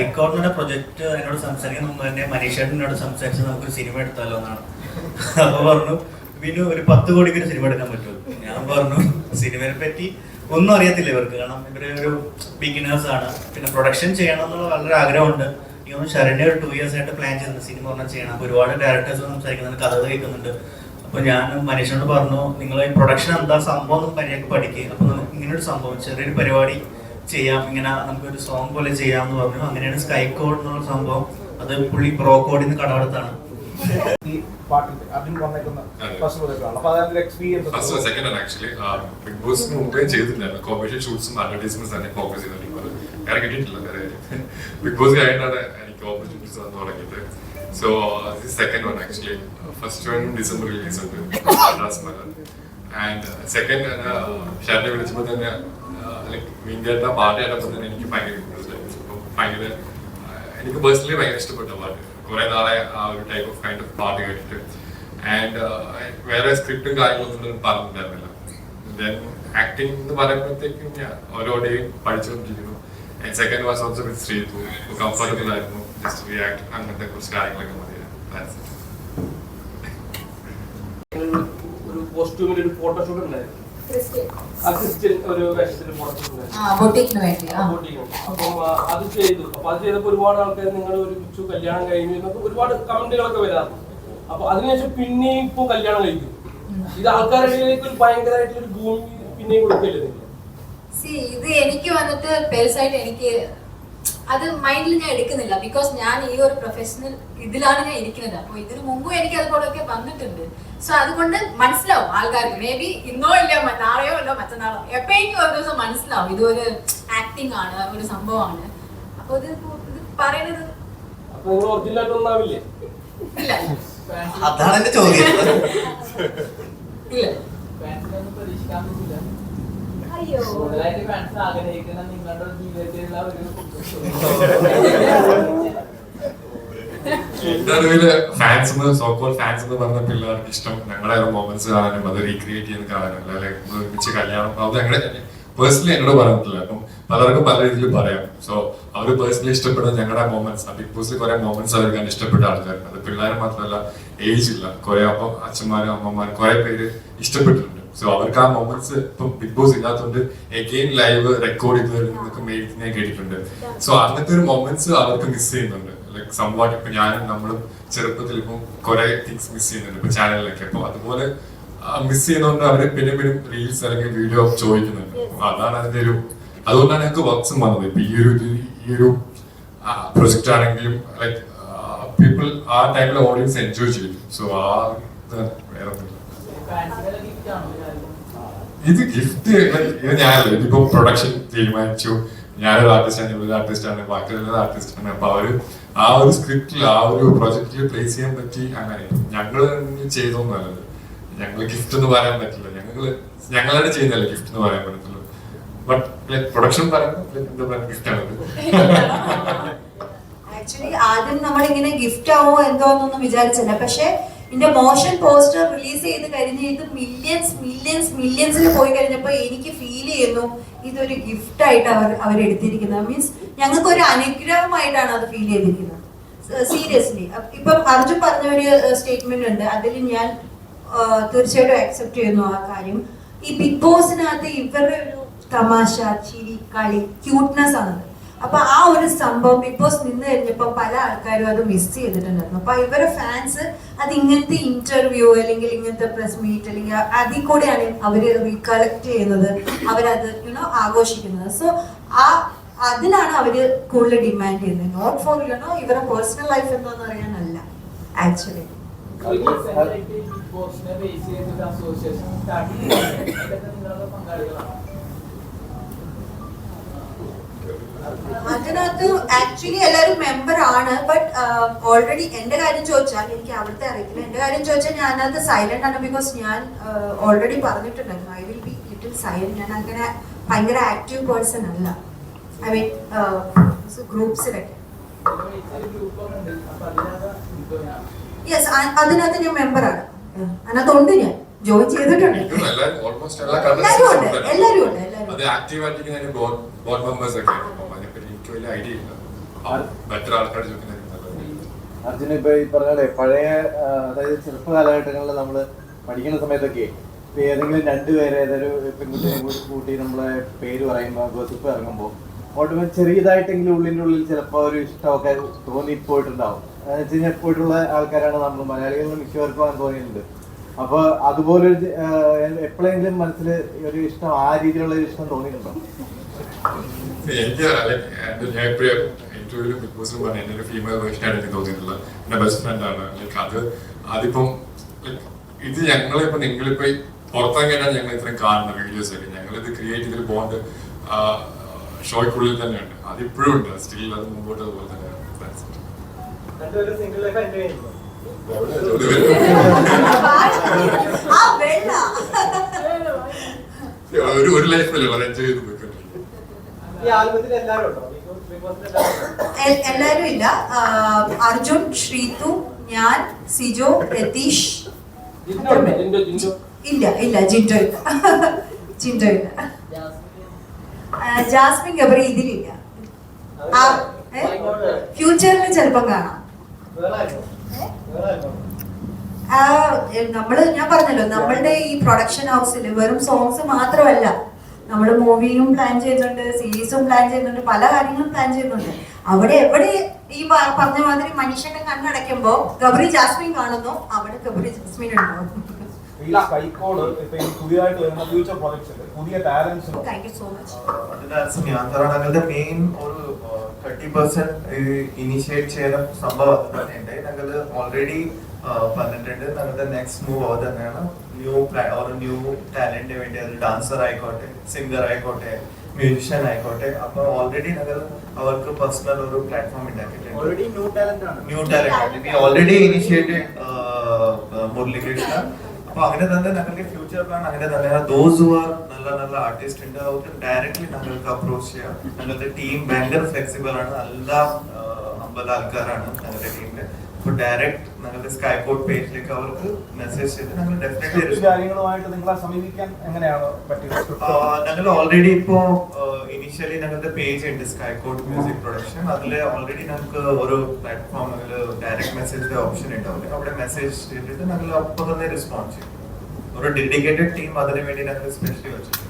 ഹൈക്കോടതിയുടെ പ്രൊജക്ട് എന്നോട് സംസാരിക്കുന്ന മുമ്പ് തന്നെ മനീഷേട്ടനോട് സംസാരിച്ച് നമുക്കൊരു സിനിമ എടുത്താലോ എന്നാണ്. അപ്പൊ പറഞ്ഞു പിന്നെ ഒരു 10 കോടിക്ക് ഒരു സിനിമ എടുക്കാൻ പറ്റുമോ? ഞാൻ പറഞ്ഞു സിനിമയെ പറ്റി ഒന്നും അറിയത്തില്ല ഇവർക്ക്, കാരണം ഇവര് ഒരു ബിഗിനേഴ്സ് ആണ്. പിന്നെ പ്രൊഡക്ഷൻ ചെയ്യണം എന്നുള്ള വളരെ ആഗ്രഹമുണ്ട്. എനിക്ക് ശരണ്യ ഒരു 2 years ആയിട്ട് പ്ലാൻ ചെയ്യുന്നത് സിനിമ പറഞ്ഞാൽ ചെയ്യണം. അപ്പൊ ഒരുപാട് ഡയറക്ടേഴ്സ് സംസാരിക്കുന്നുണ്ട്, കഥ കേൾക്കുന്നുണ്ട്. അപ്പൊ ഞാൻ മനീഷനോട് പറഞ്ഞു നിങ്ങൾ ഈ പ്രൊഡക്ഷൻ എന്താ സംഭവം എന്ന് മര്യാദക്ക് പഠിക്കുക. അപ്പൊ നമുക്ക് ഇങ്ങനൊരു സംഭവം ചെറിയൊരു പരിപാടി ചെയ്യാം, ഇങ്ങനെ നമുക്കൊരു സോങ് പോലെ ചെയ്യാമെന്ന് പറഞ്ഞു. അങ്ങനെയാണ് സ്കൈ കോഡ് എന്നുള്ള സംഭവം. അത് പുള്ളി ബ്രോ കോഡിൽ നിന്ന് കടമെടുത്താണ്. ബിഗ് ബോസിന് മുമ്പേ ചെയ്തിട്ടുണ്ടായിരുന്നു കോമേഴ്ഷ്യൽ ഷൂട്ട്സും അഡ്വർടൈസ്മെന്റ്സ് തന്നെ ഫോക്കസ് ചെയ്തിട്ടുള്ളത്. വേറെ കിട്ടിയിട്ടില്ല വേറെ. ബിഗ് ബോസ് കഴിഞ്ഞാണ് എനിക്ക് ഓപ്പർച്യൂണിറ്റീസ് വന്നു തുടങ്ങിയത്. So second one actually. First one December release ഉണ്ട് ആൻഡ് സെക്കൻഡ് ഷാർട്ടിനെ വിളിച്ചപ്പോൾ തന്നെ മീൻകേട്ട പാട്ട് കേട്ടപ്പോൾ തന്നെ എനിക്ക് ഭയങ്കര ഇൻട്രസ്റ്റ് ആയിരുന്നു. ഭയങ്കര എനിക്ക് പേഴ്സണലി ഭയങ്കര ഇഷ്ടപ്പെട്ട പാട്ട്. കുറെ നാളെ ആ ഒരു ടൈപ്പ് ഓഫ് കൈൻഡ് ഓഫ് പാട്ട് കേട്ടിട്ട്. ആൻഡ് വേറെ സ്ക്രിപ്റ്റും കാര്യങ്ങളൊന്നും പറഞ്ഞിട്ടുണ്ടായിരുന്നില്ല. ദെൻ ആക്ടിങ് എന്ന് പറയുമ്പോഴത്തേക്കും ഞാൻ ഓരോ ഡേയും പഠിച്ചുകൊണ്ടിരിക്കുന്നു. And second was also with Sreethu. Comfortable ആയിരുന്നു. ജസ്റ്റ് റിയാക്ട് അങ്ങനത്തെ കുറച്ച് കാര്യങ്ങളൊക്കെ മതിയായിരുന്നു. ഒരു കോസ്റ്റ്യൂമിൽ ഒരു ഫോട്ടോഷൂട്ട് ഉണ്ടായിരുന്നു. അത് ചെയ്തു. അപ്പൊ അത് ചെയ്തപ്പോ ഒരുപാട് ആൾക്കാർ നിങ്ങൾ ഒരുമിച്ചു കല്യാണം കഴിഞ്ഞു എന്നൊക്കെ ഒരുപാട് കമന്റുകളൊക്കെ വരാറുണ്ട്. അപ്പൊ അതിനുശേഷം പിന്നെയും ഇപ്പൊ കല്യാണം കഴിക്കും. ഇത് ആൾക്കാരുടെ ഭയങ്കരമായിട്ടുള്ള ഭൂമി പിന്നെയും കൊടുക്കില്ലേ? ഇത് എനിക്ക് വന്നിട്ട് പേഴ്സണായിട്ട് എനിക്ക് അത് മൈൻഡിൽ ഞാൻ എടുക്കുന്നില്ല. ബിക്കോസ് ഞാൻ ഈ ഒരു പ്രൊഫഷണൽ ഇതിലാണ് ഞാൻ ഇരിക്കുന്നത്. അപ്പൊ ഇതിനു മുമ്പും എനിക്ക് അതുപോലൊക്കെ വന്നിട്ടുണ്ട്. സോ അതുകൊണ്ട് മനസ്സിലാവും ആൾക്കാർക്ക്. മേ ബി ഇന്നോ ഇല്ല നാളെയോ ഇല്ലോ മറ്റന്നാളോ എപ്പോഴെങ്കിലും ഒരു ദിവസം മനസ്സിലാവും ഇതൊരു ആക്ടിങ് ആണ്, ഒരു സംഭവമാണ്. അപ്പൊ ഇത് പറയുന്നത് ഇല്ല. അതാണ് എന്റെ ചോദ്യം. ഇല്ല. ഫാൻസ് എന്ന് പറഞ്ഞ പിള്ളേർക്ക് ഇഷ്ടം ഞങ്ങളുടെ മൊമെന്റ്സ് കാണാനും അത് റീക്രിയേറ്റ് ചെയ്യുന്ന കാണാനും അല്ലെങ്കിൽ ഒരുമിച്ച് കല്യാണം അത് അങ്ങനെ പേഴ്സണലി എന്നോട് പറഞ്ഞിട്ടില്ല. അപ്പം പലർക്കും പല രീതിയിൽ പറയാം. സോ അവർ പേഴ്സണലി ഇഷ്ടപ്പെടുന്ന ഞങ്ങളുടെ മൊമെന്റ്സ് ബിഗ് ബോസിൽ കുറെ മൊമെന്റ്സ് അവർക്ക് ഇഷ്ടപ്പെട്ട ആൾക്കാരുണ്ട്. അത് പിള്ളേർ മാത്രമല്ല, ഏജ് ഇല്ല, കുറെ അച്ഛന്മാരും അമ്മമാരും കുറെ പേര് ഇഷ്ടപ്പെട്ടിട്ടുണ്ട്. സോ അവർക്ക് ആ മൊമെന്റ്സ് ഇപ്പം ബിഗ് ബോസ് ഇല്ലാത്തതുകൊണ്ട് എഗെയിൻ ലൈവ് റെക്കോർഡ് ചെയ്തവർക്ക് ഞാൻ കേട്ടിട്ടുണ്ട്. സോ അങ്ങനത്തെ ഒരു മൊമെന്റ്സ് അവർക്ക് മിസ് ചെയ്യുന്നുണ്ട്. ലൈക് സംവാട്ട് ഇപ്പൊ ഞാനും നമ്മളും ചെറുപ്പത്തിൽ ഇപ്പം കുറെ തിങ്സ് മിസ് ചെയ്യുന്നുണ്ട് ഇപ്പൊ ചാനലിലൊക്കെ. അപ്പൊ അതുപോലെ മിസ് ചെയ്യുന്നതുകൊണ്ട് അവര് പിന്നെ പിന്നെ റീൽസ് അല്ലെങ്കിൽ വീഡിയോ ചോദിക്കുന്നുണ്ട്. അതാണ് അതിന്റെ ഒരു അതുകൊണ്ടാണ് ഞങ്ങൾക്ക് വർക്ക്സും വന്നത്. ഇപ്പൊ ഈ ഒരു പ്രൊജക്ട് ആണെങ്കിലും ലൈക് പീപ്പിൾ ആ ടൈമിൽ ഓഡിയൻസ് എൻജോയ് ചെയ്തു. സോ ആ വേറെ ഇത് ഗിഫ്റ്റ് ഇത് ഞാനല്ല. ഇതിപ്പോ പ്രൊഡക്ഷൻ തീരുമാനിച്ചു. ഞാനൊരു ആർട്ടിസ്റ്റാണ്, ഇവരൊരു ആർട്ടിസ്റ്റാണ്, ബാക്കിയുള്ള ആർട്ടിസ്റ്റാണ്. അപ്പൊ അവര് ആ ഒരു സ്ക്രിപ്റ്റിൽ ആ ഒരു പ്രൊജക്റ്റിൽ പ്ലേസ് ചെയ്യാൻ പറ്റി. അങ്ങനെ ഞങ്ങള് ചെയ്തൊന്നുമല്ലത്. ഞങ്ങള് ഗിഫ്റ്റ് എന്ന് പറയാൻ പറ്റില്ല. ഞങ്ങളാണ് ചെയ്യുന്നല്ലേ ഗിഫ്റ്റ് എന്ന് പറയാൻ പറ്റത്തുള്ളൂ. ബട്ട് പ്രൊഡക്ഷൻ പറയുമ്പോൾ എന്താ പറയുക ഗിഫ്റ്റ് ആണ്. ആക്ച്വലി ആദ്യം നമ്മളിങ്ങനെ ഗിഫ്റ്റ് ആവോ എന്തോന്നൊന്നും വിചാരിച്ചില്ല. പക്ഷെ ഇതിന്റെ മോഷൻ പോസ്റ്റർ റിലീസ് ചെയ്ത് കഴിഞ്ഞ് ഇത് മില്യൻസിൽ പോയി കഴിഞ്ഞപ്പോൾ എനിക്ക് ഫീൽ ചെയ്യുന്നു ഇതൊരു ഗിഫ്റ്റ് ആയിട്ട് അവരെടുത്തിരിക്കുന്നത്. മീൻസ് ഞങ്ങൾക്ക് ഒരു അനുഗ്രഹമായിട്ടാണ് അത് ഫീൽ ചെയ്തിരിക്കുന്നത്. സീരിയസ്ലി ഇപ്പം അർജുൻ പറഞ്ഞ ഒരു സ്റ്റേറ്റ്മെന്റ് ഉണ്ട്, അതിൽ ഞാൻ തീർച്ചയായിട്ടും അക്സെപ്റ്റ് ചെയ്യുന്നു ആ കാര്യം. ഈ ബിഗ് ബോസിനകത്ത് ഇവരുടെ ഒരു തമാശ, ചിരി, കളി, ക്യൂട്ട്നെസ് ആണത്. അപ്പൊ ആ ഒരു സംഭവം ബിഗ് ബോസ് നിന്ന് കഴിഞ്ഞപ്പോ പല ആൾക്കാരും അത് മിസ് ചെയ്തിട്ടുണ്ടായിരുന്നു. അപ്പൊ ഇവരുടെ ഫാൻസ് അത് ഇങ്ങനത്തെ ഇന്റർവ്യൂ അല്ലെങ്കിൽ ഇങ്ങനത്തെ പ്രസ് മീറ്റ് അല്ലെങ്കിൽ അതിൽ കൂടെയാണ് അവര് റീകളക്ട് ചെയ്യുന്നത്, അവരത് ആഘോഷിക്കുന്നത്. സോ അതിനാണ് അവര് കൂടുതൽ ഡിമാൻഡ് ചെയ്യുന്നത്. നോട്ട് ഫോർ ഇവരുടെ പേഴ്സണൽ ലൈഫ് എന്താന്ന് അറിയാനല്ല ആക്ച്വലി. അതിനകത്ത് ആക്ച്വലി എല്ലാവരും മെമ്പർ ആണ്. ബട്ട് ഓൾറെഡി എന്റെ കാര്യം ചോദിച്ചാൽ എനിക്ക് അവിടുത്തെ അറിയത്തില്ല. എന്റെ കാര്യം ചോദിച്ചാൽ ഞാൻ അതിനകത്ത് സൈലന്റ് ആണ്. ബിക്കോസ് ഞാൻ ഓൾറെഡി പറഞ്ഞിട്ടുണ്ടായിരുന്നു I will be little silent. ഞാൻ അങ്ങനെ ഭയങ്കര ആക്റ്റീവ് പേഴ്സൺ അല്ല. ഐ മീൻ ഗ്രൂപ്പ്സിലൊക്കെ യെസ് അതിനകത്ത് ഞാൻ മെമ്പറാണ്. അതിനകത്തുണ്ട്, ഞാൻ ജോയിൻ ചെയ്തിട്ടുണ്ട്. എല്ലാവരും ഉണ്ട്. അത് ആക്റ്റീവ് ആയിട്ടിരിക്കുന്ന ബോർഡ് മെമ്പേഴ്സ് ഒക്കെ. അതിനെപ്പറ്റി എനിക്ക് വലിയ ഐഡിയ ഇല്ല. ബെറ്റർ ആൾക്കാർ ചോദിക്കുന്നത് അർജുന ഇപ്പൊ ഈ പറഞ്ഞ പഴയ അതായത് ചെറുപ്പ കാലഘട്ടങ്ങളിൽ നമ്മൾ പഠിക്കുന്ന സമയത്തൊക്കെ ഇപ്പൊ ഏതെങ്കിലും രണ്ടുപേരെ ഏതൊരു പെൺകുട്ടിയെ കൂട്ടി നമ്മളെ പേര് പറയുമ്പോൾ ഗോസിപ്പ് ഇറങ്ങുമ്പോൾ ഓട്ടോമാറ്റിക് ചെറിയതായിട്ടെങ്കിലും ഉള്ളിൻ്റെ ഉള്ളിൽ ചിലപ്പോൾ ഒരു ഇഷ്ടമൊക്കെ തോന്നിപ്പോയിട്ടുണ്ടാവും. എന്ന് വെച്ച് കഴിഞ്ഞാൽ പോയിട്ടുള്ള ആൾക്കാരാണ് നമ്മൾ മലയാളികളിൽ മിക്കവർക്കും അത് തോന്നിയിട്ടുണ്ട്. അപ്പോൾ അതുപോലെ എപ്പോഴെങ്കിലും മനസ്സിൽ ഒരു ഇഷ്ടം ആ രീതിയിലുള്ള ഒരു ഇഷ്ടം തോന്നിയിട്ടുണ്ടോ? എനിക്ക് ഞാൻ എപ്പോഴും ഇന്റർവ്യൂവിലും ബിഗ് ബോസിലും പറഞ്ഞ എൻ്റെ ഒരു ഫീമെയിൽ വേർഷനാണ് എനിക്ക് തോന്നിയിട്ടുള്ളത്. എൻ്റെ ബെസ്റ്റ് ഫ്രണ്ടാണ്. ലൈക്ക് അതിപ്പം ഇത് ഞങ്ങളിപ്പോൾ നിങ്ങളിപ്പോൾ പുറത്തെങ്ങനെയാണ് ഞങ്ങൾ ഇത്രയും കാണുന്ന വീഡിയോസ് ഒക്കെ ഞങ്ങളിത് ക്രിയേറ്റ് ചെയ്തൊരു ബോണ്ട് ഷോയ്ക്കുള്ളിൽ തന്നെയുണ്ട്. അതിപ്പോഴും ഉണ്ട്. സ്റ്റിൽ അത് മുമ്പോട്ട് അതുപോലെ തന്നെയാണ്. ഒരു ലൈഫിലല്ലേ വളരെ എൻജോയ് ചെയ്ത് പോയിക്കൊണ്ടിരിക്കും. എല്ലാരും ഇല്ല. അർജുൻ, ശ്രീതു, ഞാൻ, സിജോ, രതീഷ്. ഇല്ല ഇല്ല ജിൻഡോ ഇല്ല. ജിൻഡോ ഇല്ല. ജാസ്മിൻ ഗബ്രി ഇതിലില്ല. ഫ്യൂച്ചറിൽ ചിലപ്പം കാണാം. ഞാൻ പറഞ്ഞല്ലോ നമ്മളുടെ ഈ പ്രൊഡക്ഷൻ ഹൗസിൽ വെറും സോങ്സ് മാത്രമല്ല, നമ്മൾ മൂവിയും പ്ലാൻ ചെയ്യുന്നുണ്ട്, സീരീസും പ്ലാൻ ചെയ്യുന്നുണ്ട്, പല കാര്യങ്ങളും പ്ലാൻ ചെയ്യുന്നുണ്ട്. അവിടെ എവിടെ ഈ പറഞ്ഞ മാതിരി മനുഷ്യന്റെ കണ്ണടയ്ക്കുമ്പോ ഗബ്രി ജാസ്മിൻ കാണുന്നു, അവിടെ ഗബ്രി ജാസ്മിൻ ഉണ്ടാവും. പുതിയതായിട്ട് വരുന്ന ഫ്യൂച്ചർ പ്രോജക്ട്സിൽ പുതിയ ടാലൻസ് ഞങ്ങളുടെ മെയിൻ ഒരു 30% ഇനിഷ്യേറ്റ് ചെയ്യുന്ന സംഭവം തന്നെയുണ്ട്. ഞങ്ങൾ ഓൾറെഡി പറഞ്ഞിട്ടുണ്ട്. ഞങ്ങളുടെ നെക്സ്റ്റ് മൂവ് അത് തന്നെയാണ് ന്യൂ ടാലന്റിന് വേണ്ടി. അത് ഡാൻസർ ആയിക്കോട്ടെ, സിംഗർ ആയിക്കോട്ടെ, മ്യൂസിഷ്യൻ ആയിക്കോട്ടെ. അപ്പൊ ഓൾറെഡി ഞങ്ങൾ അവർക്ക് പേഴ്സണൽ ഒരു പ്ലാറ്റ്ഫോം ഉണ്ടാക്കിയിട്ടുണ്ട്. New talent already initiated Muralikrishna. അപ്പൊ അങ്ങനെ തന്നെ ഞങ്ങളുടെ ഫ്യൂച്ചർ പ്ലാൻ അങ്ങനെ തന്നെയാണ്. ദോസ് ഹു ആർ നല്ല നല്ല ആർട്ടിസ്റ്റ് ഉണ്ട്, അവർക്ക് ഡയറക്ട്ലി ഞങ്ങൾക്ക് അപ്രോച്ച് ചെയ്യാം. ഞങ്ങളുടെ ടീം ഭയങ്കര ഫ്ലെക്സിബിൾ ആണ്. എല്ലാ 50 ആൾക്കാരാണ് ഞങ്ങളുടെ ടീമില്. അപ്പൊ ഡയറക്റ്റ് ഞങ്ങളുടെ സ്കൈപോർട്ട് പേജിലേക്ക് അവർക്ക് മെസ്സേജ് ചെയ്ത് ഞങ്ങൾ ഡെഫിനറ്റ്ലി കാര്യങ്ങളുമായിട്ട് നിങ്ങളെ സമീപിക്കാൻ എങ്ങനെയാണ് പറ്റിയത്? ഞങ്ങൾ ഓൾറെഡി ഇപ്പോ ഇനിഷ്യലി ഞങ്ങളുടെ പേജ് ഉണ്ട് സ്കൈകോഡ് മ്യൂസിക് പ്രൊഡക്ഷൻ. അതിൽ ഓൾറെഡി ഞങ്ങൾക്ക് ഒരു പ്ലാറ്റ്ഫോം ഡയറക്റ്റ് മെസ്സേജിന്റെ ഓപ്ഷൻ ഉണ്ടാവും. അവിടെ മെസ്സേജ് ചെയ്തിട്ട് ഞങ്ങൾ അപ്പോൾ തന്നെ റെസ്പോണ്ട് ചെയ്യും. ഒരു ഡെഡിക്കേറ്റഡ് ടീം അതിനു വേണ്ടി ഞങ്ങൾ സ്പെഷ്യലി വെച്ചിട്ടുണ്ട്.